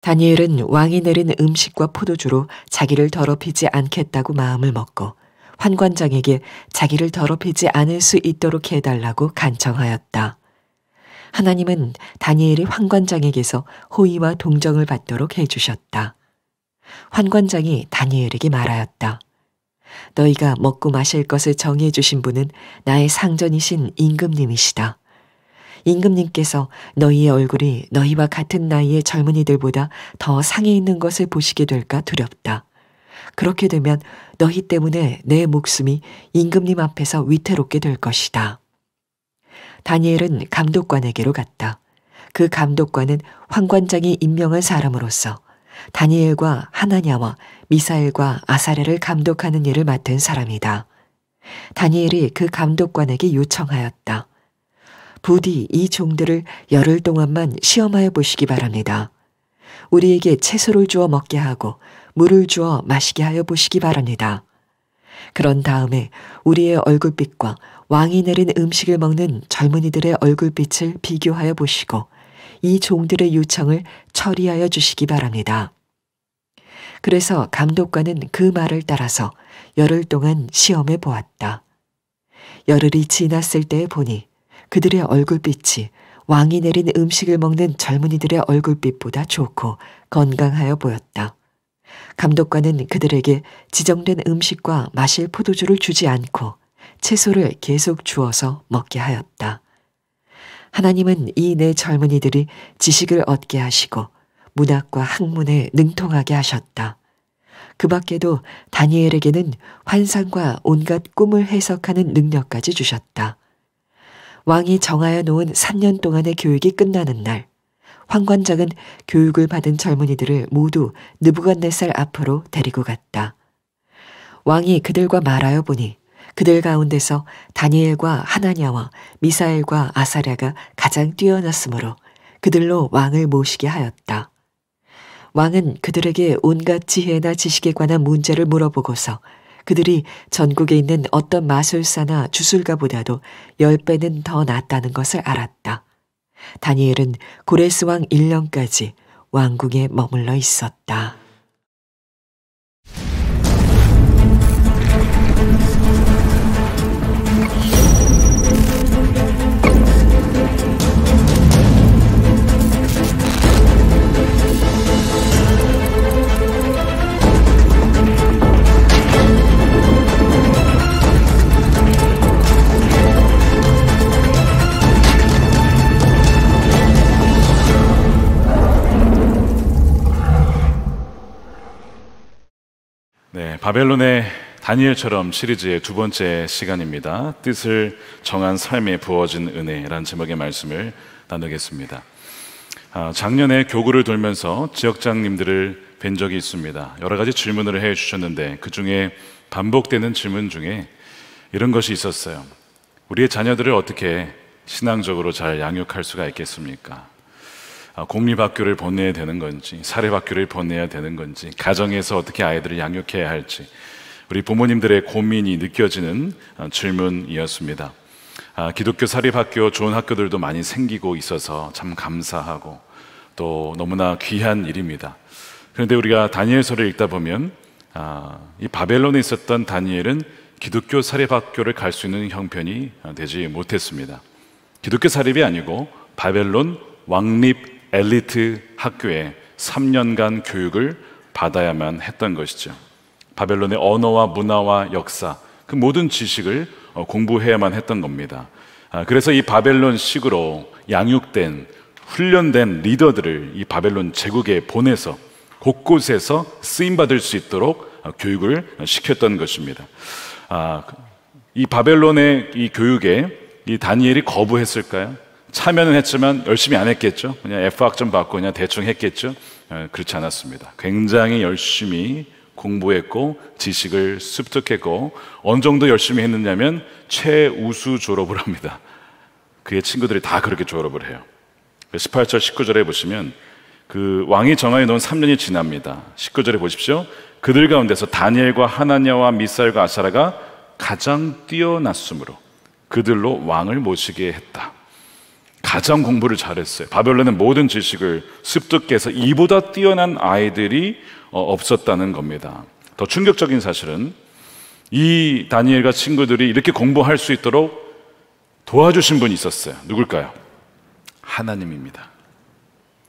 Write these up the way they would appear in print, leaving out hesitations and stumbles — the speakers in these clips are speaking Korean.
다니엘은 왕이 내린 음식과 포도주로 자기를 더럽히지 않겠다고 마음을 먹고 환관장에게 자기를 더럽히지 않을 수 있도록 해달라고 간청하였다. 하나님은 다니엘이 환관장에게서 호의와 동정을 받도록 해주셨다. 환관장이 다니엘에게 말하였다. 너희가 먹고 마실 것을 정해 주신 분은 나의 상전이신 임금님이시다. 임금님께서 너희의 얼굴이 너희와 같은 나이의 젊은이들보다 더 상해 있는 것을 보시게 될까 두렵다. 그렇게 되면 너희 때문에 내 목숨이 임금님 앞에서 위태롭게 될 것이다. 다니엘은 감독관에게로 갔다. 그 감독관은 환관장이 임명한 사람으로서 다니엘과 하나냐와 미사엘과 아사랴를 감독하는 일을 맡은 사람이다. 다니엘이 그 감독관에게 요청하였다. 부디 이 종들을 열흘 동안만 시험하여 보시기 바랍니다. 우리에게 채소를 주어 먹게 하고 물을 주어 마시게 하여 보시기 바랍니다. 그런 다음에 우리의 얼굴빛과 왕이 내린 음식을 먹는 젊은이들의 얼굴빛을 비교하여 보시고 이 종들의 요청을 처리하여 주시기 바랍니다. 그래서 감독관은 그 말을 따라서 열흘 동안 시험해 보았다. 열흘이 지났을 때에 보니 그들의 얼굴빛이 왕이 내린 음식을 먹는 젊은이들의 얼굴빛보다 좋고 건강하여 보였다. 감독관은 그들에게 지정된 음식과 마실 포도주를 주지 않고 채소를 계속 주어서 먹게 하였다. 하나님은 이 네 젊은이들이 지식을 얻게 하시고 문학과 학문에 능통하게 하셨다. 그 밖에도 다니엘에게는 환상과 온갖 꿈을 해석하는 능력까지 주셨다. 왕이 정하여 놓은 3년 동안의 교육이 끝나는 날, 환관장은 교육을 받은 젊은이들을 모두 느부갓네살 앞으로 데리고 갔다. 왕이 그들과 말하여 보니 그들 가운데서 다니엘과 하나냐와 미사엘과 아사랴가 가장 뛰어났으므로 그들로 왕을 모시게 하였다. 왕은 그들에게 온갖 지혜나 지식에 관한 문제를 물어보고서 그들이 전국에 있는 어떤 마술사나 주술가보다도 10배는 더 낫다는 것을 알았다. 다니엘은 고레스 왕 1년까지 왕궁에 머물러 있었다. 네, 바벨론의 다니엘처럼 시리즈의 두 번째 시간입니다. 뜻을 정한 삶에 부어진 은혜라는 제목의 말씀을 나누겠습니다. 작년에 교구를 돌면서 지역장님들을 뵌 적이 있습니다. 여러 가지 질문을 해주셨는데 그 중에 반복되는 질문 중에 이런 것이 있었어요. 우리의 자녀들을 어떻게 신앙적으로 잘 양육할 수가 있겠습니까? 공립학교를 보내야 되는 건지 사립학교를 보내야 되는 건지 가정에서 어떻게 아이들을 양육해야 할지 우리 부모님들의 고민이 느껴지는 질문이었습니다. 기독교 사립학교 좋은 학교들도 많이 생기고 있어서 참 감사하고 또 너무나 귀한 일입니다. 그런데 우리가 다니엘서를 읽다 보면 이 바벨론에 있었던 다니엘은 기독교 사립학교를 갈 수 있는 형편이 되지 못했습니다. 기독교 사립이 아니고 바벨론 왕립 엘리트 학교에 3년간 교육을 받아야만 했던 것이죠. 바벨론의 언어와 문화와 역사, 그 모든 지식을 공부해야만 했던 겁니다. 그래서 이 바벨론식으로 양육된 훈련된 리더들을 이 바벨론 제국에 보내서 곳곳에서 쓰임받을 수 있도록 교육을 시켰던 것입니다. 이 바벨론의 이 교육에 이 다니엘이 거부했을까요? 참여는 했지만 열심히 안 했겠죠. 그냥 F학점 받고 그냥 대충 했겠죠. 그렇지 않았습니다. 굉장히 열심히 공부했고 지식을 습득했고 어느 정도 열심히 했느냐면 최우수 졸업을 합니다. 그의 친구들이 다 그렇게 졸업을 해요. 18절 19절에 보시면 그 왕이 정하여 놓은 3년이 지납니다. 19절에 보십시오. 그들 가운데서 다니엘과 하나냐와 미사엘과 아사랴가 가장 뛰어났으므로 그들로 왕을 모시게 했다. 가장 공부를 잘했어요. 바벨론의 모든 지식을 습득해서 이보다 뛰어난 아이들이 없었다는 겁니다. 더 충격적인 사실은 이 다니엘과 친구들이 이렇게 공부할 수 있도록 도와주신 분이 있었어요. 누굴까요? 하나님입니다.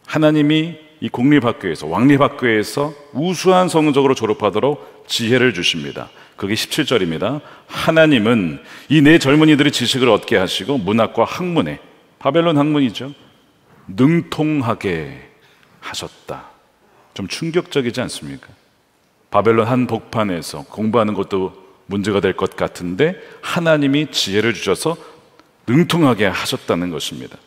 하나님이 이 공립학교에서, 왕립학교에서 우수한 성적으로 졸업하도록 지혜를 주십니다. 그게 17절입니다. 하나님은 이 네 젊은이들이 지식을 얻게 하시고 문학과 학문에, 바벨론 학문이죠, 능통하게 하셨다. 좀 충격적이지 않습니까? 바벨론 한복판에서 공부하는 것도 문제가 될 것 같은데 하나님이 지혜를 주셔서 능통하게 하셨다는 것입니다.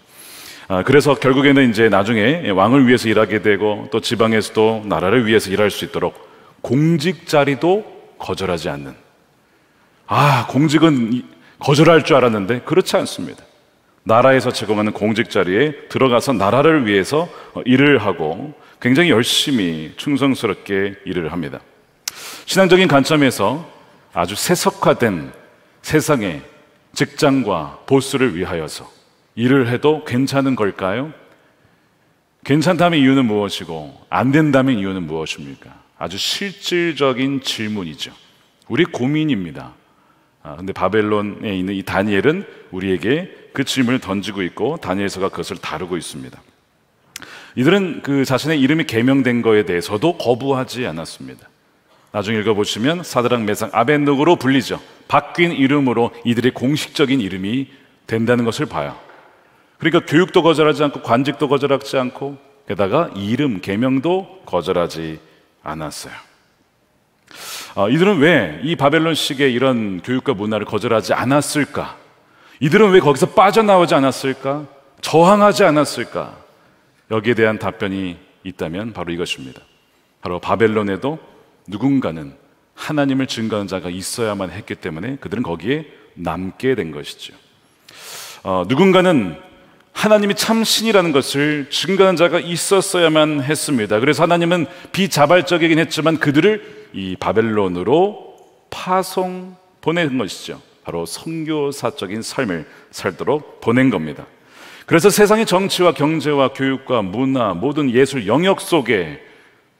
그래서 결국에는 이제 나중에 왕을 위해서 일하게 되고 또 지방에서도 나라를 위해서 일할 수 있도록 공직 자리도 거절하지 않는, 공직은 거절할 줄 알았는데 그렇지 않습니다. 나라에서 제공하는 공직 자리에 들어가서 나라를 위해서 일을 하고 굉장히 열심히 충성스럽게 일을 합니다. 신앙적인 관점에서 아주 세속화된 세상의 직장과 보스를 위하여서 일을 해도 괜찮은 걸까요? 괜찮다면 이유는 무엇이고 안 된다면 이유는 무엇입니까? 아주 실질적인 질문이죠. 우리 고민입니다. 근데 바벨론에 있는 이 다니엘은 우리에게 그 질문을 던지고 있고 다니엘서가 그것을 다루고 있습니다. 이들은 그 자신의 이름이 계명된 거에 대해서도 거부하지 않았습니다. 나중에 읽어보시면 사드락, 메삭, 아벳느고로 불리죠. 바뀐 이름으로 이들의 공식적인 이름이 된다는 것을 봐요. 그러니까 교육도 거절하지 않고 관직도 거절하지 않고 게다가 이름, 계명도 거절하지 않았어요. 이들은 왜 이 바벨론식의 이런 교육과 문화를 거절하지 않았을까? 이들은 왜 거기서 빠져나오지 않았을까? 저항하지 않았을까? 여기에 대한 답변이 있다면 바로 이것입니다. 바로 바벨론에도 누군가는 하나님을 증거하는 자가 있어야만 했기 때문에 그들은 거기에 남게 된 것이죠. 누군가는 하나님이 참 신이라는 것을 증거하는 자가 있었어야만 했습니다. 그래서 하나님은 비자발적이긴 했지만 그들을 이 바벨론으로 파송 보낸 것이죠. 바로 선교사적인 삶을 살도록 보낸 겁니다. 그래서 세상의 정치와 경제와 교육과 문화, 모든 예술 영역 속에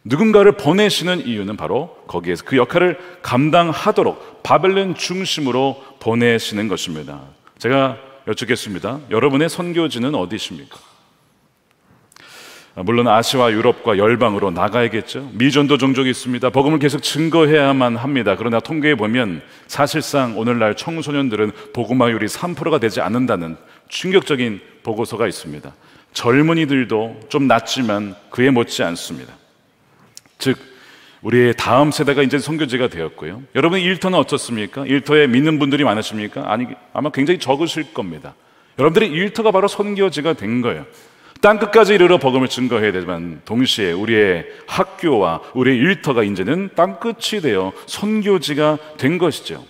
누군가를 보내시는 이유는 바로 거기에서 그 역할을 감당하도록 바벨론 중심으로 보내시는 것입니다. 제가 여쭙겠습니다. 여러분의 선교지는 어디십니까? 물론 아시아와 유럽과 열방으로 나가야겠죠. 미전도 종족이 있습니다. 복음을 계속 증거해야만 합니다. 그러나 통계에 보면 사실상 오늘날 청소년들은 복음화율이 3%가 되지 않는다는 충격적인 보고서가 있습니다. 젊은이들도 좀 낮지만 그에 못지 않습니다. 즉 우리의 다음 세대가 이제 선교지가 되었고요. 여러분 일터는 어떻습니까? 일터에 믿는 분들이 많으십니까? 아마 굉장히 적으실 겁니다. 여러분들의 일터가 바로 선교지가 된 거예요. 땅끝까지 이르러 복음을 증거해야 되지만 동시에 우리의 학교와 우리의 일터가 이제는 땅끝이 되어 선교지가 된 것이죠.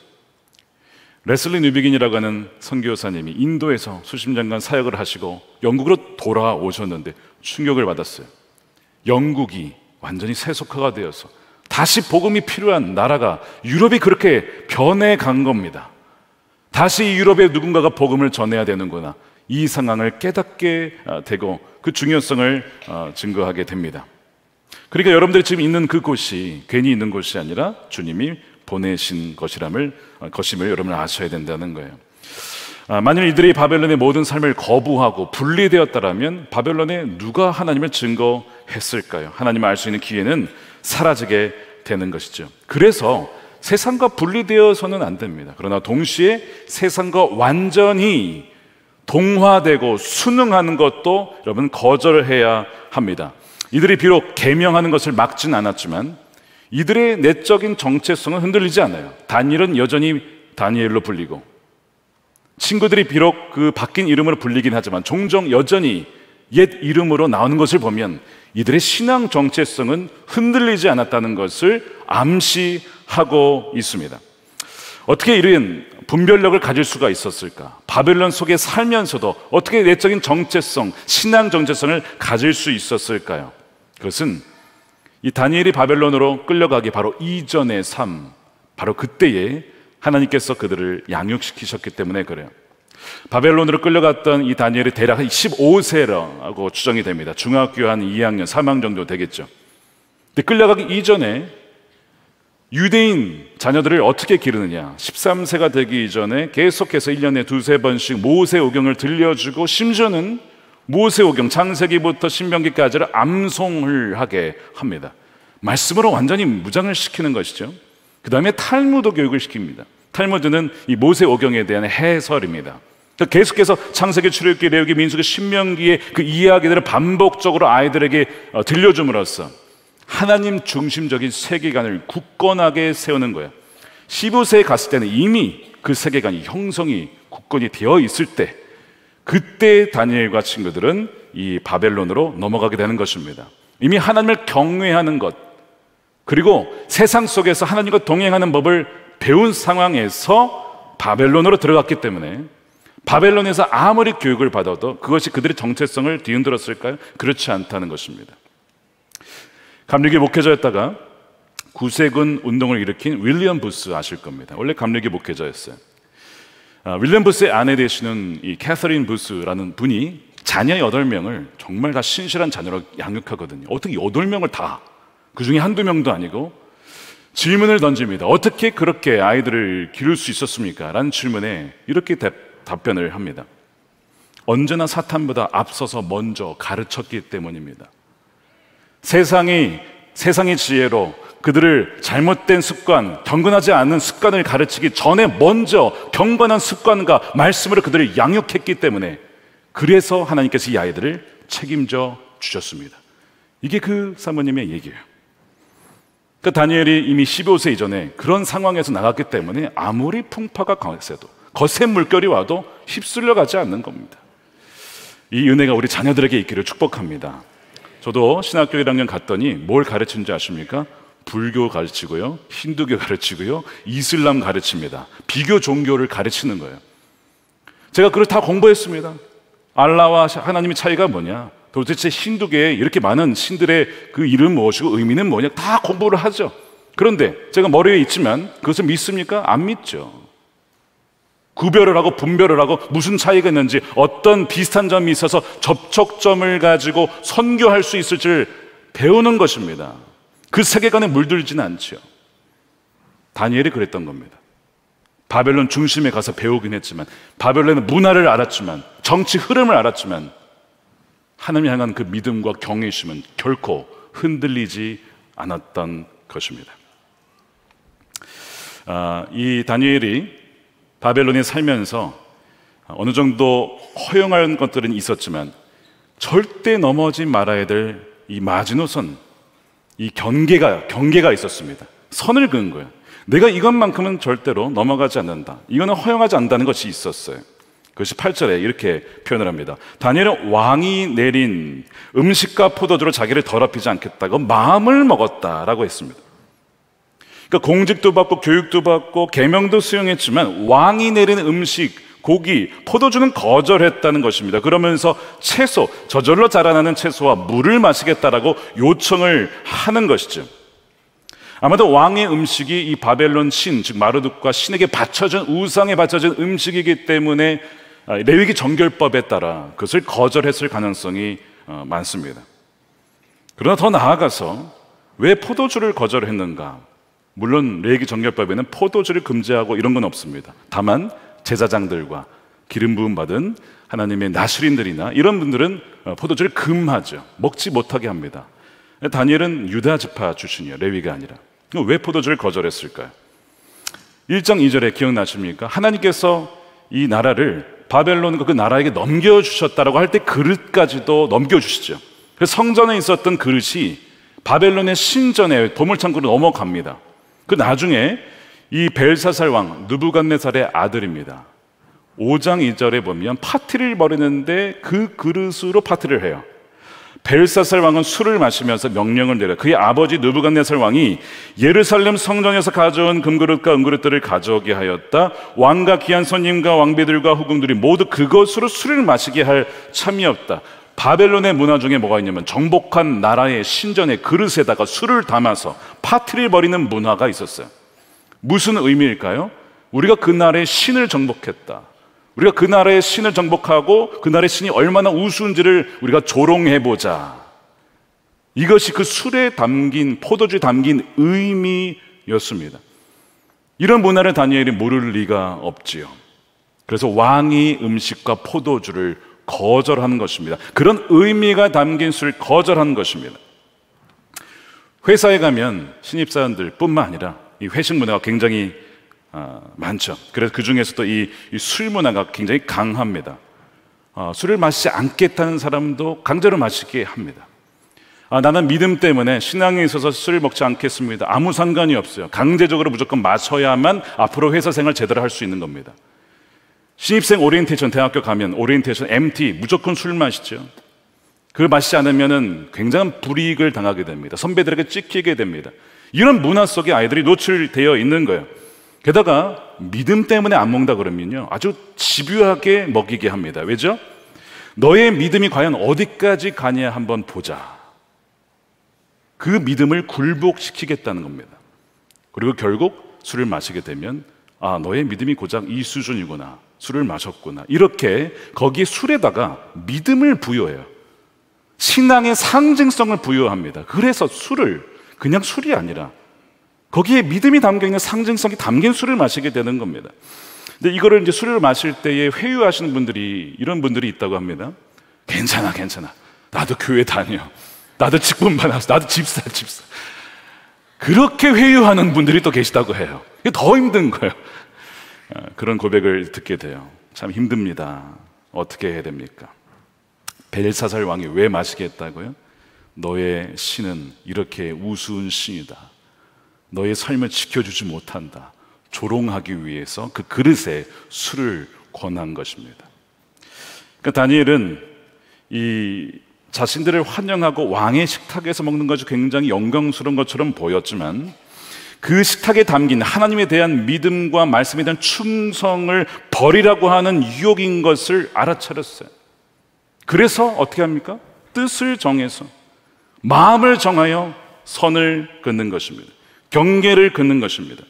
레슬리 뉴비긴이라고 하는 선교사님이 인도에서 수십 년간 사역을 하시고 영국으로 돌아오셨는데 충격을 받았어요. 영국이 완전히 세속화가 되어서 다시 복음이 필요한 나라가 유럽이 그렇게 변해간 겁니다. 다시 유럽에 누군가가 복음을 전해야 되는구나. 이 상황을 깨닫게 되고 그 중요성을 증거하게 됩니다. 그러니까 여러분들이 지금 있는 그곳이 괜히 있는 곳이 아니라 주님이 보내신 것임을 여러분은 아셔야 된다는 거예요. 만일 이들이 바벨론의 모든 삶을 거부하고 분리되었다면 바벨론에 누가 하나님을 증거했을까요? 하나님을 알 수 있는 기회는 사라지게 되는 것이죠. 그래서 세상과 분리되어서는 안 됩니다. 그러나 동시에 세상과 완전히 동화되고 순응하는 것도 여러분 거절해야 합니다. 이들이 비록 계명하는 것을 막진 않았지만 이들의 내적인 정체성은 흔들리지 않아요. 다니엘은 여전히 다니엘로 불리고 친구들이 비록 그 바뀐 이름으로 불리긴 하지만 종종 여전히 옛 이름으로 나오는 것을 보면 이들의 신앙 정체성은 흔들리지 않았다는 것을 암시하고 있습니다. 어떻게 이런 분별력을 가질 수가 있었을까? 바벨론 속에 살면서도 어떻게 내적인 정체성, 신앙 정체성을 가질 수 있었을까요? 그것은 이 다니엘이 바벨론으로 끌려가기 바로 이전의 삶, 바로 그때에 하나님께서 그들을 양육시키셨기 때문에 그래요. 바벨론으로 끌려갔던 이 다니엘이 대략 15세라고 추정이 됩니다. 중학교 한 2학년, 3학년 정도 되겠죠. 근데 끌려가기 이전에 유대인 자녀들을 어떻게 기르느냐, 13세가 되기 이전에 계속해서 1년에 두세 번씩 모세오경을 들려주고, 심지어는 모세오경 창세기부터 신명기까지를 암송을 하게 합니다. 말씀으로 완전히 무장을 시키는 것이죠. 그 다음에 탈무드 교육을 시킵니다. 탈무드는 이 모세오경에 대한 해설입니다. 계속해서 창세기, 출애굽기, 레위기, 민수기, 신명기의 그 이야기들을 반복적으로 아이들에게 들려줌으로써 하나님 중심적인 세계관을 굳건하게 세우는 거예요. 15세에 갔을 때는 이미 그 세계관이 형성이 굳건히 되어 있을 때, 그때 다니엘과 친구들은 이 바벨론으로 넘어가게 되는 것입니다. 이미 하나님을 경외하는 것, 그리고 세상 속에서 하나님과 동행하는 법을 배운 상황에서 바벨론으로 들어갔기 때문에, 바벨론에서 아무리 교육을 받아도 그것이 그들의 정체성을 뒤흔들었을까요? 그렇지 않다는 것입니다. 감리교 목회자였다가 구세군 운동을 일으킨 윌리엄 부스 아실 겁니다. 원래 감리교 목회자였어요. 윌리엄 부스의 아내 되시는 이 캐서린 부스라는 분이 자녀 8명을 정말 다 신실한 자녀로 양육하거든요. 어떻게 8명을 다, 그 중에 한두 명도 아니고, 질문을 던집니다. 어떻게 그렇게 아이들을 기를 수 있었습니까? 라는 질문에 이렇게 답변을 합니다. 언제나 사탄보다 앞서서 먼저 가르쳤기 때문입니다. 세상의 지혜로 그들을 잘못된 습관, 경건하지 않은 습관을 가르치기 전에 먼저 경건한 습관과 말씀으로 그들을 양육했기 때문에, 그래서 하나님께서 이 아이들을 책임져 주셨습니다. 이게 그 사모님의 얘기예요. 그러니까 다니엘이 이미 15세 이전에 그런 상황에서 나갔기 때문에 아무리 풍파가 강했어도, 거센 물결이 와도 휩쓸려 가지 않는 겁니다. 이 은혜가 우리 자녀들에게 있기를 축복합니다. 저도 신학교 1학년 갔더니 뭘 가르치는지 아십니까? 불교 가르치고요, 힌두교 가르치고요, 이슬람 가르칩니다. 비교 종교를 가르치는 거예요. 제가 그걸 다 공부했습니다. 알라와 하나님의 차이가 뭐냐, 도대체 힌두교에 이렇게 많은 신들의 그 이름 무엇이고 의미는 뭐냐, 다 공부를 하죠. 그런데 제가 머리에 있지만 그것을 믿습니까? 안 믿죠. 구별을 하고 분별을 하고 무슨 차이가 있는지, 어떤 비슷한 점이 있어서 접촉점을 가지고 선교할 수 있을지를 배우는 것입니다. 그 세계관에 물들지는 않죠. 다니엘이 그랬던 겁니다. 바벨론 중심에 가서 배우긴 했지만, 바벨론의 문화를 알았지만, 정치 흐름을 알았지만, 하나님 향한 그 믿음과 경외심은 결코 흔들리지 않았던 것입니다. 이 다니엘이 바벨론에 살면서 어느 정도 허용한 것들은 있었지만 절대 넘어지 말아야 될 이 마지노선, 이 경계가 있었습니다. 선을 그은 거예요. 내가 이것만큼은 절대로 넘어가지 않는다, 이거는 허용하지 않는다는 것이 있었어요. 그것이 8절에 이렇게 표현을 합니다. 다니엘은 왕이 내린 음식과 포도주로 자기를 더럽히지 않겠다고 마음을 먹었다라고 했습니다. 그러니까 공직도 받고 교육도 받고 계명도 수용했지만 왕이 내리는 음식, 고기, 포도주는 거절했다는 것입니다. 그러면서 채소, 저절로 자라나는 채소와 물을 마시겠다라고 요청을 하는 것이죠. 아마도 왕의 음식이 이 바벨론 신, 즉 마르둑과 신에게 바쳐진, 우상에 바쳐진 음식이기 때문에 레위기 정결법에 따라 그것을 거절했을 가능성이 많습니다. 그러나 더 나아가서 왜 포도주를 거절했는가? 물론 레위기 정결법에는 포도주를 금지하고 이런 건 없습니다. 다만 제사장들과 기름 부음 받은 하나님의 나술인들이나 이런 분들은 포도주를 금하죠. 먹지 못하게 합니다. 다니엘은 유다 지파 출신이에요. 레위가 아니라. 왜 포도주를 거절했을까요? 1장 2절에 기억나십니까? 하나님께서 이 나라를 바벨론과 그 나라에게 넘겨주셨다라고 할 때 그릇까지도 넘겨주시죠. 그래서 성전에 있었던 그릇이 바벨론의 신전에 보물창고로 넘어갑니다. 그 나중에 이 벨사살 왕 느부갓네살의 아들입니다. 5장 2절에 보면 파티를 벌이는데 그 그릇으로 파티를 해요. 벨사살 왕은 술을 마시면서 명령을 내려 그의 아버지 느부갓네살 왕이 예루살렘 성전에서 가져온 금그릇과 은그릇들을 가져오게 하였다. 왕과 귀한 손님과 왕비들과 후궁들이 모두 그것으로 술을 마시게 할 참이 없다. 바벨론의 문화 중에 뭐가 있냐면 정복한 나라의 신전의 그릇에다가 술을 담아서 파티를 벌이는 문화가 있었어요. 무슨 의미일까요? 우리가 그 나라의 신을 정복했다. 우리가 그 나라의 신을 정복하고 그 나라의 신이 얼마나 우스운지를 우리가 조롱해보자. 이것이 그 술에 담긴, 포도주에 담긴 의미였습니다. 이런 문화를 다니엘이 모를 리가 없지요. 그래서 왕이 음식과 포도주를 거절하는 것입니다. 그런 의미가 담긴 술을 거절하는 것입니다. 회사에 가면 신입사원들 뿐만 아니라 이 회식 문화가 굉장히 많죠. 그래서 그 중에서도 이 술 문화가 굉장히 강합니다. 술을 마시지 않겠다는 사람도 강제로 마시게 합니다. 나는 믿음 때문에 신앙에 있어서 술을 먹지 않겠습니다. 아무 상관이 없어요. 강제적으로 무조건 마셔야만 앞으로 회사 생활 제대로 할 수 있는 겁니다. 신입생 오리엔테이션 대학교 가면 오리엔테이션 MT 무조건 술 마시죠. 그걸 마시지 않으면 굉장한 불이익을 당하게 됩니다. 선배들에게 찍히게 됩니다. 이런 문화 속에 아이들이 노출되어 있는 거예요. 게다가 믿음 때문에 안 먹는다 그러면요, 아주 집요하게 먹이게 합니다. 왜죠? 너의 믿음이 과연 어디까지 가냐 한번 보자. 그 믿음을 굴복시키겠다는 겁니다. 그리고 결국 술을 마시게 되면 너의 믿음이 고작 이 수준이구나, 술을 마셨구나, 이렇게 거기에 술에다가 믿음을 부여해요. 신앙의 상징성을 부여합니다. 그래서 술을 그냥 술이 아니라 거기에 믿음이 담겨있는 상징성이 담긴 술을 마시게 되는 겁니다. 근데 이거를 이제 술을 마실 때에 회유하시는 분들이, 이런 분들이 있다고 합니다. 괜찮아. 나도 교회 다녀. 나도 직분 받았어. 나도 집사. 그렇게 회유하는 분들이 또 계시다고 해요. 이게 더 힘든 거예요. 그런 고백을 듣게 돼요. 참 힘듭니다. 어떻게 해야 됩니까? 벨사살 왕이 왜 마시게 했다고요? 너의 신은 이렇게 우스운 신이다. 너의 삶을 지켜주지 못한다. 조롱하기 위해서 그 그릇에 술을 권한 것입니다. 그러니까 다니엘은 이 자신들을 환영하고 왕의 식탁에서 먹는 것이 굉장히 영광스러운 것처럼 보였지만 그 식탁에 담긴 하나님에 대한 믿음과 말씀에 대한 충성을 버리라고 하는 유혹인 것을 알아차렸어요. 그래서 어떻게 합니까? 뜻을 정해서, 마음을 정하여 선을 긋는 것입니다. 경계를 긋는 것입니다.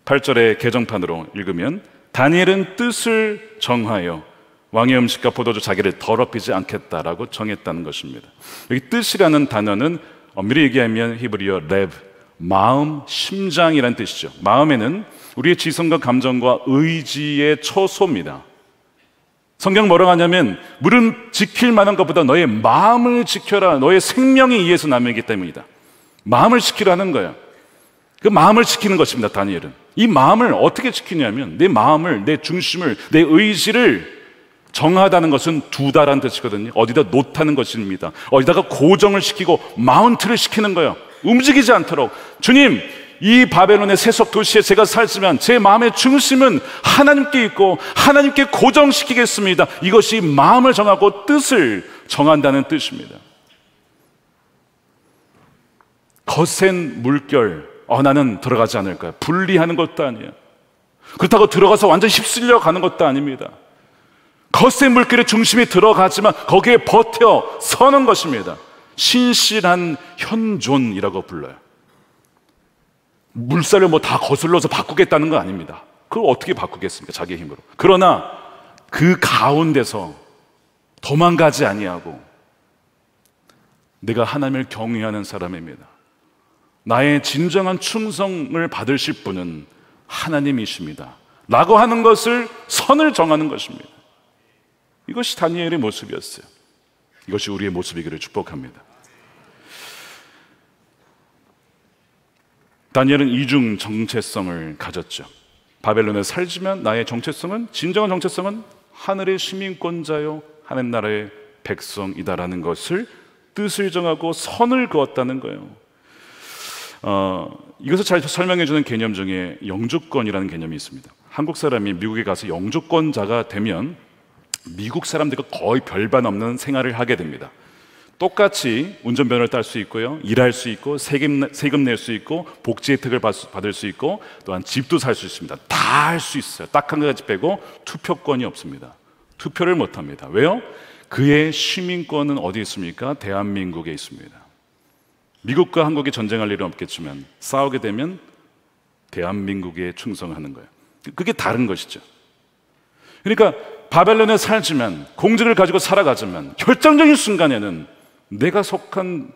8절의 개정판으로 읽으면 다니엘은 뜻을 정하여 왕의 음식과 포도주 자기를 더럽히지 않겠다라고 정했다는 것입니다. 여기 뜻이라는 단어는 엄밀히 얘기하면 히브리어 레브, 마음, 심장이라는 뜻이죠. 마음에는 우리의 지성과 감정과 의지의 처소입니다. 성경 뭐라고 하냐면 물은 지킬 만한 것보다 너의 마음을 지켜라. 너의 생명이 이에서 남이기 때문이다. 마음을 지키라는 거예요. 그 마음을 지키는 것입니다. 다니엘은 이 마음을 어떻게 지키냐면 내 마음을, 내 중심을, 내 의지를 정하다는 것은 두다라는 뜻이거든요. 어디다 놓다는 것입니다. 어디다가 고정을 시키고 마운트를 시키는 거예요. 움직이지 않도록. 주님, 이 바벨론의 세속 도시에 제가 살지만 제 마음의 중심은 하나님께 있고 하나님께 고정시키겠습니다. 이것이 마음을 정하고 뜻을 정한다는 뜻입니다. 거센 물결, 나는 들어가지 않을 거야. 분리하는 것도 아니에요. 그렇다고 들어가서 완전 휩쓸려 가는 것도 아닙니다. 거센 물결의 중심에 들어가지만 거기에 버텨 서는 것입니다. 신실한 현존이라고 불러요. 물살을 다 거슬러서 바꾸겠다는 거 아닙니다. 그걸 어떻게 바꾸겠습니까? 자기의 힘으로. 그러나 그 가운데서 도망가지 아니하고 내가 하나님을 경외하는 사람입니다. 나의 진정한 충성을 받으실 분은 하나님이십니다. 라고 하는 것을 선을 정하는 것입니다. 이것이 다니엘의 모습이었어요. 이것이 우리의 모습이기를 축복합니다. 다니엘은 이중 정체성을 가졌죠. 바벨론에 살지만 나의 정체성은, 진정한 정체성은 하늘의 시민권자요 하나님 나라의 백성이다라는 것을 뜻을 정하고 선을 그었다는 거예요. 이것을 잘 설명해 주는 개념 중에 영주권이라는 개념이 있습니다. 한국 사람이 미국에 가서 영주권자가 되면 미국 사람들과 거의 별반 없는 생활을 하게 됩니다. 똑같이 운전면허를 딸 수 있고요, 일할 수 있고, 세금 낼 수 있고, 복지 혜택을 받을 수 있고, 또한 집도 살 수 있습니다. 다 할 수 있어요. 딱 한 가지 빼고 투표권이 없습니다. 투표를 못 합니다. 왜요? 그의 시민권은 어디 있습니까? 대한민국에 있습니다. 미국과 한국이 전쟁할 일은 없겠지만 싸우게 되면 대한민국에 충성하는 거예요. 그게 다른 것이죠. 그러니까 바벨론에 살지만, 공직을 가지고 살아가지만 결정적인 순간에는 내가 속한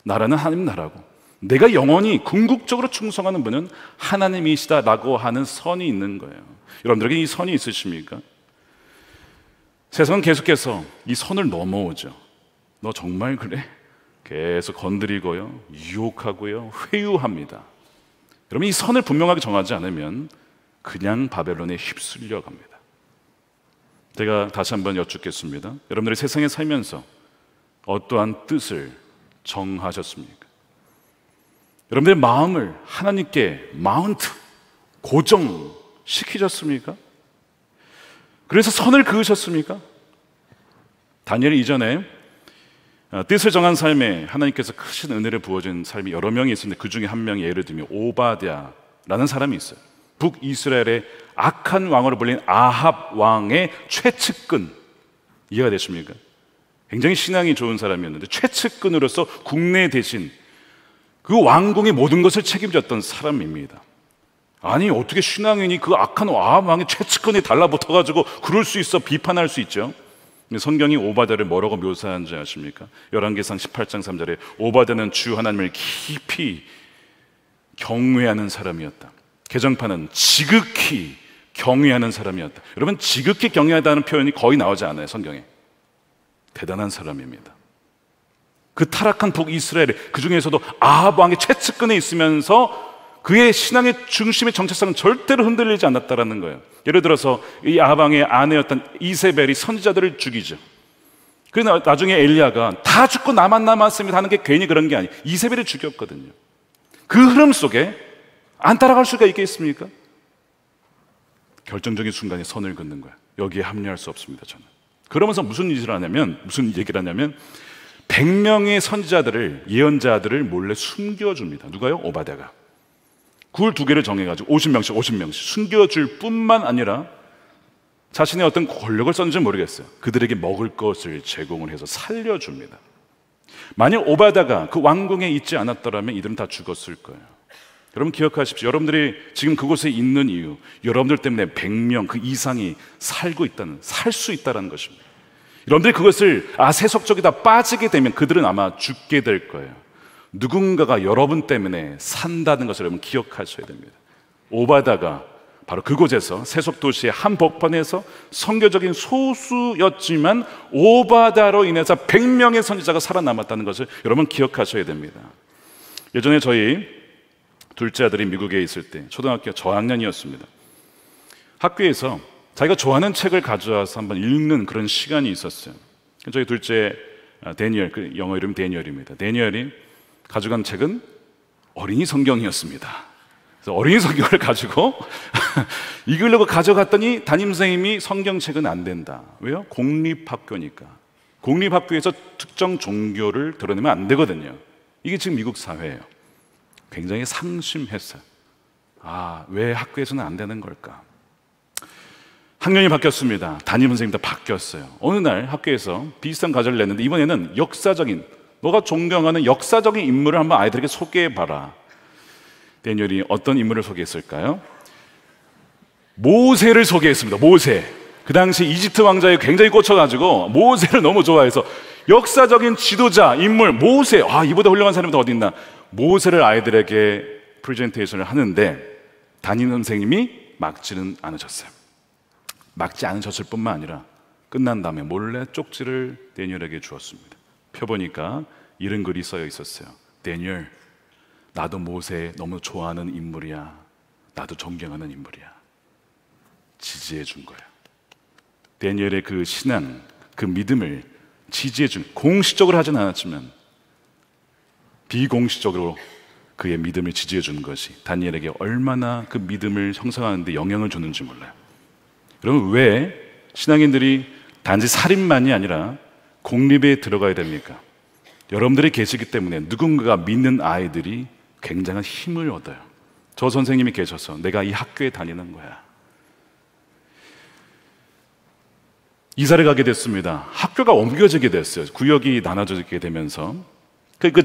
나라는 하나님 나라고, 내가 영원히 궁극적으로 충성하는 분은 하나님이시다라고 하는 선이 있는 거예요. 여러분들에게 이 선이 있으십니까? 세상은 계속해서 이 선을 넘어오죠. 너 정말 그래? 계속 건드리고요, 유혹하고요, 회유합니다. 여러분, 이 선을 분명하게 정하지 않으면 그냥 바벨론에 휩쓸려 갑니다. 제가 다시 한번 여쭙겠습니다. 여러분들이 세상에 살면서 어떠한 뜻을 정하셨습니까? 여러분들의 마음을 하나님께 마운트, 고정시키셨습니까? 그래서 선을 그으셨습니까? 다니엘이 이전에 뜻을 정한 삶에 하나님께서 크신 은혜를 부어준 삶이 여러 명이 있었는데, 그 중에 한 명이 예를 들면 오바댜라는 사람이 있어요. 북이스라엘의 악한 왕으로 불린 아합 왕의 최측근, 이해가 되십니까? 굉장히 신앙이 좋은 사람이었는데 최측근으로서 국내 대신 그 왕궁의 모든 것을 책임졌던 사람입니다. 아니, 어떻게 신앙인이 그 악한 아합 왕의 최측근에 달라붙어가지고 그럴 수 있어? 비판할 수 있죠. 근데 성경이 오바댜를 뭐라고 묘사한지 아십니까? 열왕기상 18장 3절에 오바댜는 주 하나님을 깊이 경외하는 사람이었다. 개정판은 지극히 경외하는 사람이었다. 여러분, 지극히 경외하다는 표현이 거의 나오지 않아요, 성경에. 대단한 사람입니다. 그 타락한 북이스라엘에, 그 중에서도 아합 왕의 최측근에 있으면서 그의 신앙의 중심의 정체성은 절대로 흔들리지 않았다라는 거예요. 예를 들어서 이 아합 왕의 아내였던 이세벨이 선지자들을 죽이죠. 그래서 나중에 엘리야가 다 죽고 나만 남았습니다 하는 게 괜히 그런 게 아니에요. 이세벨을 죽였거든요. 그 흐름 속에 안 따라갈 수가 있겠습니까? 결정적인 순간에 선을 긋는 거예요. 여기에 합류할 수 없습니다, 저는. 그러면서 무슨 얘기를 하냐면 100명의 선지자들을, 예언자들을 몰래 숨겨줍니다. 누가요? 오바댜가. 굴 2개를 정해가지고 50명씩 숨겨줄 뿐만 아니라 자신의 어떤 권력을 썼는지 모르겠어요. 그들에게 먹을 것을 제공을 해서 살려줍니다. 만약 오바댜가 그 왕궁에 있지 않았더라면 이들은 다 죽었을 거예요. 여러분 기억하십시오. 여러분들이 지금 그곳에 있는 이유, 여러분들 때문에 100명 그 이상이 살 수 있다는 것입니다. 여러분들이 그것을 세속적이다 빠지게 되면 그들은 아마 죽게 될 거예요. 누군가가 여러분 때문에 산다는 것을 여러분 기억하셔야 됩니다. 오바댜가 바로 그곳에서 세속 도시의 한 복판에서 선교적인 소수였지만 오바댜로 인해서 100명의 선지자가 살아남았다는 것을 여러분 기억하셔야 됩니다. 예전에 저희 둘째 아들이 미국에 있을 때 초등학교 저학년이었습니다. 학교에서 자기가 좋아하는 책을 가져와서 한번 읽는 그런 시간이 있었어요. 저희 둘째 데니엘, 그 영어 이름 데니엘입니다. 데니엘이 가져간 책은 어린이 성경이었습니다. 그래서 어린이 성경을 가지고 읽으려고 가져갔더니 담임선생님이 성경책은 안 된다. 왜요? 공립학교니까. 공립학교에서 특정 종교를 드러내면 안 되거든요. 이게 지금 미국 사회예요. 굉장히 상심했어요. 왜 학교에서는 안 되는 걸까? 학년이 바뀌었습니다. 담임선생님도 바뀌었어요. 어느 날 학교에서 비슷한 과제를 냈는데 이번에는 너가 존경하는 역사적인 인물을 한번 아이들에게 소개해봐라. 데니엘이 어떤 인물을 소개했을까요? 모세를 소개했습니다. 모세. 그 당시 이집트 왕자에 굉장히 꽂혀가지고 모세를 너무 좋아해서 역사적인 지도자, 인물, 모세. 이보다 훌륭한 사람이 더 어디 있나. 모세를 아이들에게 프레젠테이션을 하는데 담임 선생님이 막지는 않으셨어요. 막지 않으셨을 뿐만 아니라 끝난 다음에 몰래 쪽지를 데니엘에게 주었습니다. 펴보니까 이런 글이 써여 있었어요. 데니엘, 나도 모세 너무 좋아하는 인물이야. 나도 존경하는 인물이야. 지지해 준 거야. 데니엘의 그 신앙, 그 믿음을 지지해 준, 공식적으로 하진 않았지만 비공식적으로 그의 믿음을 지지해 주는 것이 다니엘에게 얼마나 그 믿음을 형성하는 데 영향을 줬는지 몰라요. 여러분, 왜 신앙인들이 단지 살인만이 아니라 공립에 들어가야 됩니까? 여러분들이 계시기 때문에 누군가가 믿는 아이들이 굉장한 힘을 얻어요. 저 선생님이 계셔서 내가 이 학교에 다니는 거야. 이사를 가게 됐습니다. 학교가 옮겨지게 됐어요. 구역이 나눠지게 되면서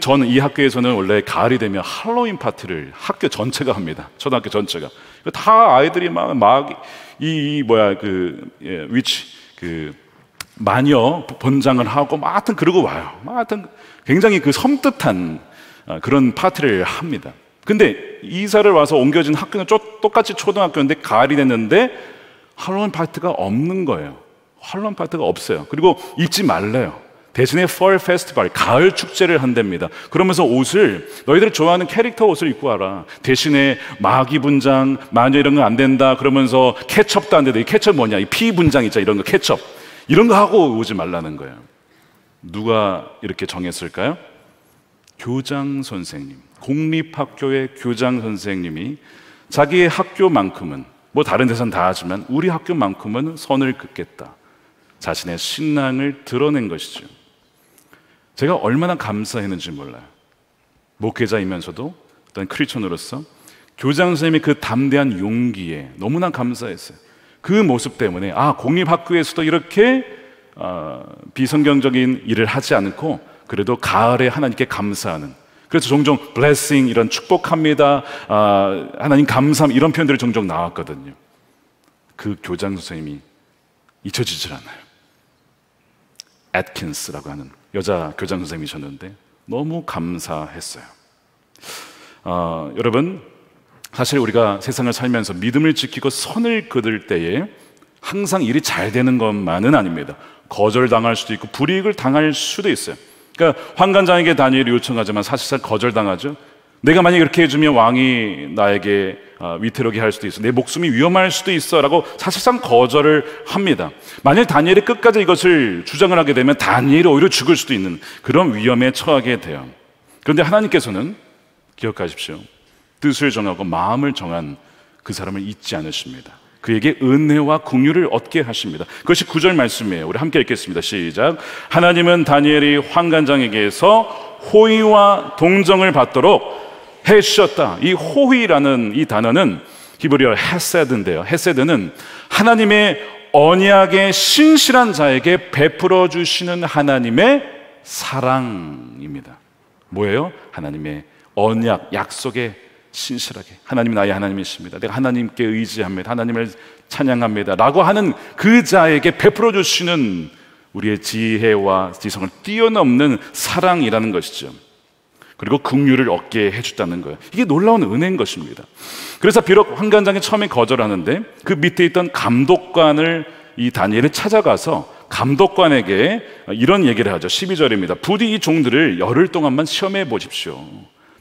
저는 이 학교에서는 원래 가을이 되면 할로윈 파티를 학교 전체가 합니다. 초등학교 전체가. 다 아이들이 막 위치 마녀 번장을 하고 막 하여튼 그러고 와요. 막 하여튼 굉장히 그 섬뜩한 그런 파티를 합니다. 근데 이사를 와서 옮겨진 학교는 똑같이 초등학교인데 가을이 됐는데 할로윈 파티가 없는 거예요. 할로윈 파티가 없어요. 그리고 입지 말래요. 대신에 fall 페스티벌, 가을 축제를 한답니다. 그러면서 옷을 너희들 좋아하는 캐릭터 옷을 입고 와라. 대신에 마귀 분장, 마녀 이런 건 안 된다. 그러면서 케첩도 안 된다. 이 케첩 뭐냐? 이 피 분장 있잖아. 이런 거 케첩. 이런 거 하고 오지 말라는 거예요. 누가 이렇게 정했을까요? 교장 선생님, 공립학교의 교장 선생님이 자기의 학교만큼은 뭐 다른 데선 다 하지만 우리 학교만큼은 선을 긋겠다. 자신의 신앙을 드러낸 것이죠. 제가 얼마나 감사했는지 몰라요. 목회자이면서도 어떤 크리스천으로서 교장 선생님의 그 담대한 용기에 너무나 감사했어요. 그 모습 때문에 공립학교에서도 이렇게 비성경적인 일을 하지 않고 그래도 가을에 하나님께 감사하는, 그래서 종종 blessing 이런 축복합니다, 하나님 감사함 이런 표현들이 종종 나왔거든요. 그 교장 선생님이 잊혀지질 않아요. 애트킨스라고 하는 여자 교장 선생님이셨는데 너무 감사했어요. 여러분, 사실 우리가 세상을 살면서 믿음을 지키고 선을 그을 때에 항상 일이 잘 되는 것만은 아닙니다. 거절당할 수도 있고 불이익을 당할 수도 있어요. 그러니까 환관장에게 다니엘이 요청하지만 사실상 거절당하죠. 내가 만약에 이렇게 해주면 왕이 나에게 위태롭게 할 수도 있어, 내 목숨이 위험할 수도 있어 라고 사실상 거절을 합니다. 만일 다니엘이 끝까지 이것을 주장을 하게 되면 다니엘이 오히려 죽을 수도 있는 그런 위험에 처하게 돼요. 그런데 하나님께서는 기억하십시오. 뜻을 정하고 마음을 정한 그 사람을 잊지 않으십니다. 그에게 은혜와 긍휼을 얻게 하십니다. 그것이 9절 말씀이에요. 우리 함께 읽겠습니다. 시작. 하나님은 다니엘이 환관장에게서 호의와 동정을 받도록 해주셨다. 이 호의라는 이 단어는 히브리어 헤세드인데요. 헤세드는 하나님의 언약의 신실한 자에게 베풀어 주시는 하나님의 사랑입니다. 뭐예요? 하나님의 언약, 약속에 신실하게 하나님이 나의 하나님이십니다. 내가 하나님께 의지합니다. 하나님을 찬양합니다 라고 하는 그 자에게 베풀어 주시는 우리의 지혜와 지성을 뛰어넘는 사랑이라는 것이죠. 그리고 긍휼을 얻게 해줬다는 거예요. 이게 놀라운 은혜인 것입니다. 그래서 비록 환관장이 처음에 거절하는데 그 밑에 있던 감독관을 이 다니엘이 찾아가서 감독관에게 이런 얘기를 하죠. 12절입니다. 부디 이 종들을 열흘 동안만 시험해 보십시오.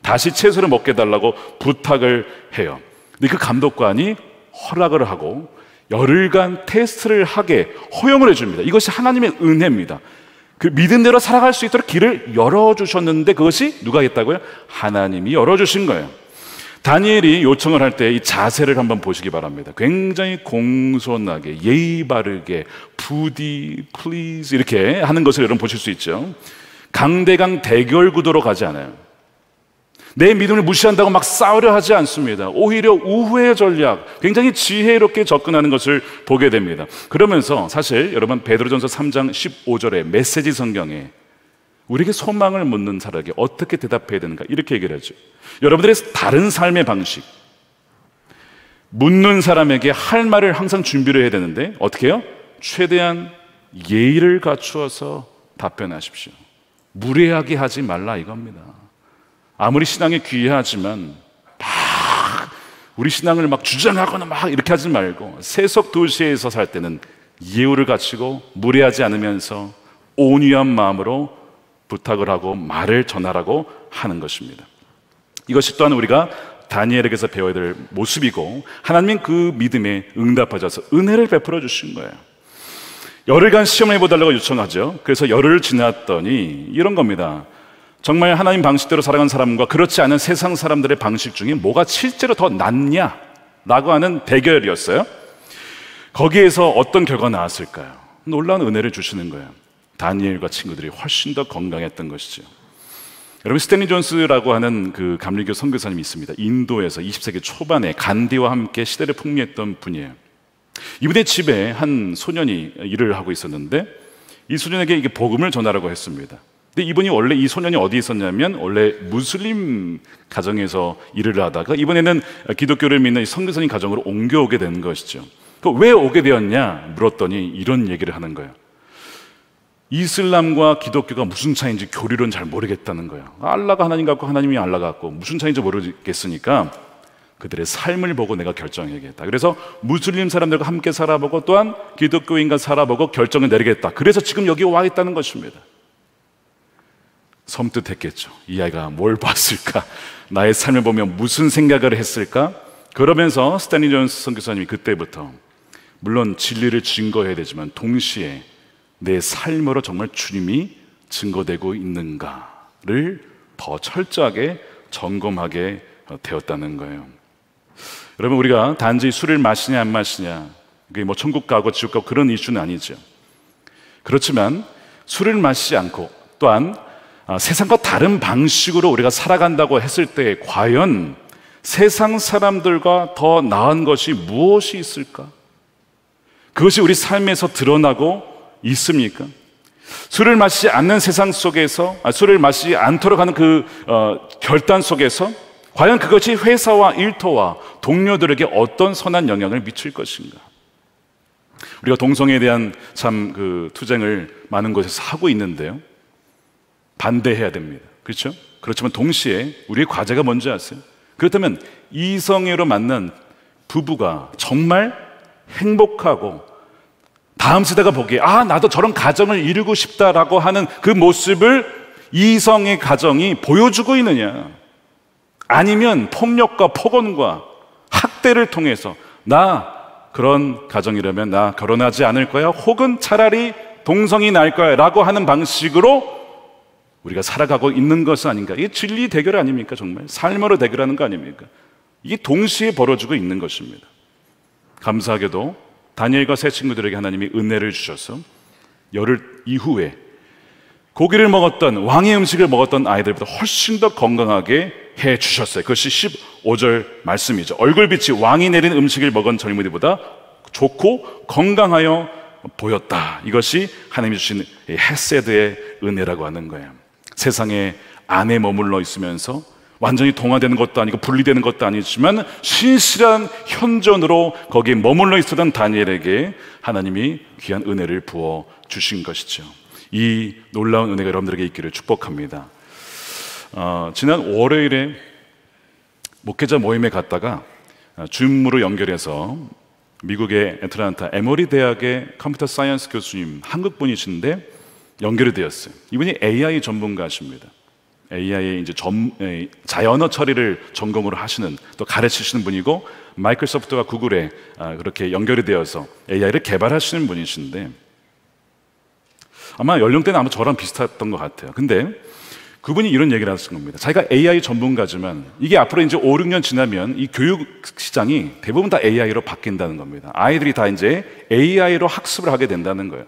다시 채소를 먹게 해달라고 부탁을 해요. 근데 그 감독관이 허락을 하고 열흘간 테스트를 하게 허용을 해줍니다. 이것이 하나님의 은혜입니다. 그 믿음대로 살아갈 수 있도록 길을 열어주셨는데 그것이 누가 했다고요? 하나님이 열어주신 거예요. 다니엘이 요청을 할 때 이 자세를 한번 보시기 바랍니다. 굉장히 공손하게 예의 바르게 부디 please 이렇게 하는 것을 여러분 보실 수 있죠. 강대강 대결 구도로 가지 않아요. 내 믿음을 무시한다고 막 싸우려 하지 않습니다. 오히려 우회의 전략, 굉장히 지혜롭게 접근하는 것을 보게 됩니다. 그러면서 사실 여러분 베드로전서 3장 15절에 메시지 성경에 우리에게 소망을 묻는 사람에게 어떻게 대답해야 되는가 이렇게 얘기를 하죠. 여러분들의 다른 삶의 방식, 묻는 사람에게 할 말을 항상 준비를 해야 되는데 어떻게 해요? 최대한 예의를 갖추어서 답변하십시오. 무례하게 하지 말라 이겁니다. 아무리 신앙이 귀하지만 막 우리 신앙을 막 주장하거나 막 이렇게 하지 말고 세속 도시에서 살 때는 예우를 갖추고 무례하지 않으면서 온유한 마음으로 부탁을 하고 말을 전하라고 하는 것입니다. 이것이 또한 우리가 다니엘에게서 배워야 될 모습이고 하나님은 그 믿음에 응답하셔서 은혜를 베풀어 주신 거예요. 열흘간 시험을 해보달라고 요청하죠. 그래서 열흘 지났더니 이런 겁니다. 정말 하나님 방식대로 살아가는 사람과 그렇지 않은 세상 사람들의 방식 중에 뭐가 실제로 더 낫냐라고 하는 대결이었어요. 거기에서 어떤 결과가 나왔을까요? 놀라운 은혜를 주시는 거예요. 다니엘과 친구들이 훨씬 더 건강했던 것이죠. 여러분 스탠리 존스라고 하는 그 감리교 선교사님이 있습니다. 인도에서 20세기 초반에 간디와 함께 시대를 풍미했던 분이에요. 이분의 집에 한 소년이 일을 하고 있었는데 이 소년에게 이게 복음을 전하라고 했습니다. 근데 이분이 원래 이 소년이 어디 있었냐면 원래 무슬림 가정에서 일을 하다가 이번에는 기독교를 믿는 이 선교사님 가정으로 옮겨오게 된 것이죠. 왜 오게 되었냐 물었더니 이런 얘기를 하는 거예요. 이슬람과 기독교가 무슨 차이인지 교리론 잘 모르겠다는 거예요. 알라가 하나님 같고 하나님이 알라 같고 무슨 차이인지 모르겠으니까 그들의 삶을 보고 내가 결정해야겠다. 그래서 무슬림 사람들과 함께 살아보고 또한 기독교인과 살아보고 결정을 내리겠다. 그래서 지금 여기 와 있다는 것입니다. 섬뜩했겠죠. 이 아이가 뭘 봤을까? 나의 삶을 보면 무슨 생각을 했을까? 그러면서 스탠리 존스 선교사님이 그때부터 물론 진리를 증거해야 되지만 동시에 내 삶으로 정말 주님이 증거되고 있는가를 더 철저하게 점검하게 되었다는 거예요. 여러분, 우리가 단지 술을 마시냐 안 마시냐, 그게 뭐 천국 가고 지옥 가고 그런 이슈는 아니죠. 그렇지만 술을 마시지 않고 또한 세상과 다른 방식으로 우리가 살아간다고 했을 때 과연 세상 사람들과 더 나은 것이 무엇이 있을까? 그것이 우리 삶에서 드러나고 있습니까? 술을 마시지 않는 세상 속에서, 술을 마시지 않도록 하는 그 결단 속에서 과연 그것이 회사와 일터와 동료들에게 어떤 선한 영향을 미칠 것인가? 우리가 동성애에 대한 참 그 투쟁을 많은 곳에서 하고 있는데요, 반대해야 됩니다. 그렇죠? 그렇지만 동시에 우리의 과제가 뭔지 아세요? 그렇다면 이성애로 만난 부부가 정말 행복하고 다음 세대가 보기에 나도 저런 가정을 이루고 싶다라고 하는 그 모습을 이성의 가정이 보여주고 있느냐, 아니면 폭력과 폭언과 학대를 통해서 나 그런 가정이라면 나 결혼하지 않을 거야, 혹은 차라리 동성이 날 거야 라고 하는 방식으로 우리가 살아가고 있는 것은 아닌가? 이게 진리 대결 아닙니까? 정말 삶으로 대결하는 거 아닙니까? 이게 동시에 벌어지고 있는 것입니다. 감사하게도 다니엘과 세 친구들에게 하나님이 은혜를 주셔서 열흘 이후에 고기를 먹었던, 왕의 음식을 먹었던 아이들보다 훨씬 더 건강하게 해 주셨어요. 그것이 15절 말씀이죠. 얼굴빛이 왕이 내린 음식을 먹은 젊은이보다 좋고 건강하여 보였다. 이것이 하나님이 주신 헤세드의 은혜라고 하는 거예요. 세상에 안에 머물러 있으면서 완전히 동화되는 것도 아니고 분리되는 것도 아니지만 신실한 현존으로 거기에 머물러 있었던 다니엘에게 하나님이 귀한 은혜를 부어 주신 것이죠. 이 놀라운 은혜가 여러분들에게 있기를 축복합니다. 지난 월요일에 목회자 모임에 갔다가 줌으로 연결해서 미국의 애틀랜타 에머리 대학의 컴퓨터 사이언스 교수님, 한국분이신데 연결이 되었어요. 이분이 AI 전문가십니다. AI의 이제 자연어 처리를 전공으로 하시는, 또 가르치시는 분이고, 마이크로소프트와 구글에 그렇게 연결이 되어서 AI를 개발하시는 분이신데, 아마 연령대는 아마 저랑 비슷했던 것 같아요. 근데 그분이 이런 얘기를 하신 겁니다. 자기가 AI 전문가지만 이게 앞으로 이제 5, 6년 지나면 이 교육 시장이 대부분 다 AI로 바뀐다는 겁니다. 아이들이 다 이제 AI로 학습을 하게 된다는 거예요.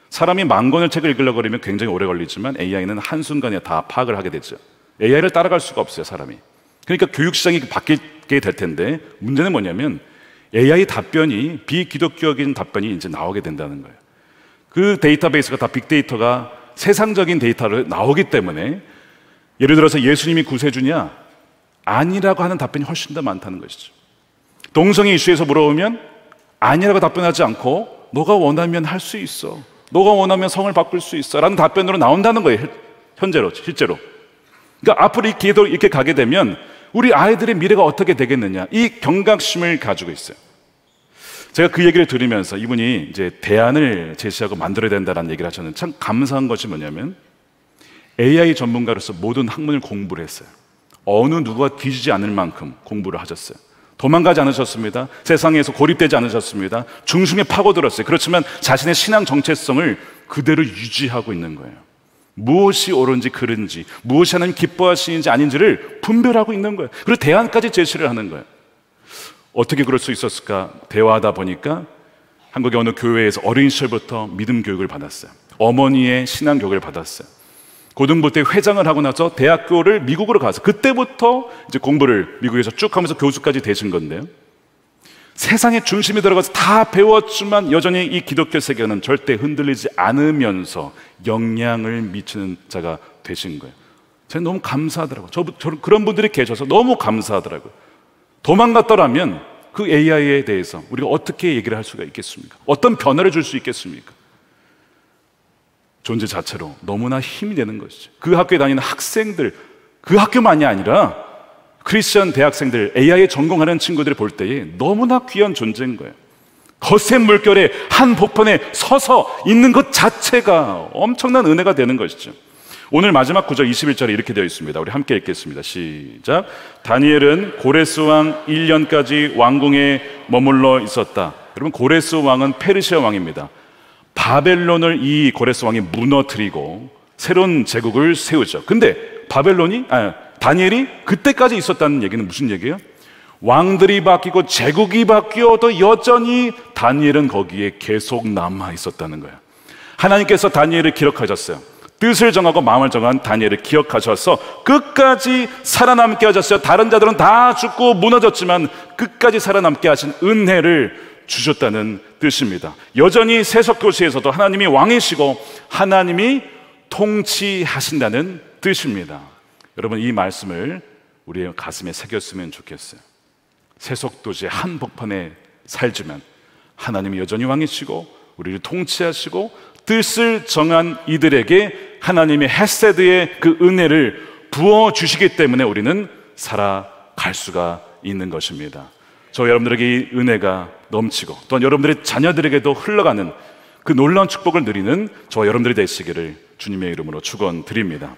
사람이 10,000권의 책을 읽으려고 그러면 굉장히 오래 걸리지만 AI는 한순간에 다 파악을 하게 되죠. AI를 따라갈 수가 없어요, 사람이. 그러니까 교육 시장이 바뀌게 될 텐데, 문제는 뭐냐면 AI 답변이 비기독교적인 답변이 이제 나오게 된다는 거예요. 그 데이터베이스가 다 빅데이터가 세상적인 데이터로 나오기 때문에, 예를 들어서 예수님이 구세주냐? 아니라고 하는 답변이 훨씬 더 많다는 것이죠. 동성애 이슈에서 물어보면 아니라고 답변하지 않고 너가 원하면 할 수 있어, 너가 원하면 성을 바꿀 수 있어 라는 답변으로 나온다는 거예요. 실제로. 그러니까 앞으로 이 기회도 이렇게 가게 되면 우리 아이들의 미래가 어떻게 되겠느냐, 이 경각심을 가지고 있어요. 제가 그 얘기를 들으면서 이분이 이제 대안을 제시하고 만들어야 된다는 얘기를 하셨는데, 참 감사한 것이 뭐냐면 AI 전문가로서 모든 학문을 공부를 했어요. 어느 누구가 뒤지지 않을 만큼 공부를 하셨어요. 도망가지 않으셨습니다. 세상에서 고립되지 않으셨습니다. 중심에 파고들었어요. 그렇지만 자신의 신앙 정체성을 그대로 유지하고 있는 거예요. 무엇이 옳은지 그른지, 무엇이 하나님 기뻐하시는지 아닌지를 분별하고 있는 거예요. 그리고 대안까지 제시를 하는 거예요. 어떻게 그럴 수 있었을까? 대화하다 보니까 한국의 어느 교회에서 어린 시절부터 믿음 교육을 받았어요. 어머니의 신앙 교육을 받았어요. 고등부 때 회장을 하고 나서 대학교를 미국으로 가서 그때부터 이제 공부를 미국에서 쭉 하면서 교수까지 되신 건데요, 세상의 중심에 들어가서 다 배웠지만 여전히 이 기독교 세계는 절대 흔들리지 않으면서 영향을 미치는 자가 되신 거예요. 제가 너무 감사하더라고요. 저 그런 분들이 계셔서 너무 감사하더라고요. 도망갔더라면 그 AI에 대해서 우리가 어떻게 얘기를 할 수가 있겠습니까? 어떤 변화를 줄 수 있겠습니까? 존재 자체로 너무나 힘이 되는 것이죠. 그 학교에 다니는 학생들, 그 학교만이 아니라 크리스천 대학생들, AI에 전공하는 친구들을 볼 때에 너무나 귀한 존재인 거예요. 거센 물결에 한 복판에 서서 있는 것 자체가 엄청난 은혜가 되는 것이죠. 오늘 마지막 구절 21절에 이렇게 되어 있습니다. 우리 함께 읽겠습니다. 시작. 다니엘은 고레스 왕 1년까지 왕궁에 머물러 있었다. 여러분, 고레스 왕은 페르시아 왕입니다. 바벨론을 이 고레스 왕이 무너뜨리고 새로운 제국을 세우죠. 근데 다니엘이 그때까지 있었다는 얘기는 무슨 얘기예요? 왕들이 바뀌고 제국이 바뀌어도 여전히 다니엘은 거기에 계속 남아 있었다는 거예요. 하나님께서 다니엘을 기억하셨어요. 뜻을 정하고 마음을 정한 다니엘을 기억하셔서 끝까지 살아남게 하셨어요. 다른 자들은 다 죽고 무너졌지만 끝까지 살아남게 하신 은혜를 주셨다는 뜻입니다. 여전히 세속도시에서도 하나님이 왕이시고 하나님이 통치하신다는 뜻입니다. 여러분, 이 말씀을 우리의 가슴에 새겼으면 좋겠어요. 세속도시의 한복판에 살지만 하나님이 여전히 왕이시고 우리를 통치하시고 뜻을 정한 이들에게 하나님의 헤세드의 그 은혜를 부어주시기 때문에 우리는 살아갈 수가 있는 것입니다. 저 여러분들에게 이 은혜가 넘치고 또한 여러분들의 자녀들에게도 흘러가는 그 놀라운 축복을 누리는 저 여러분들이 되시기를 주님의 이름으로 축원드립니다.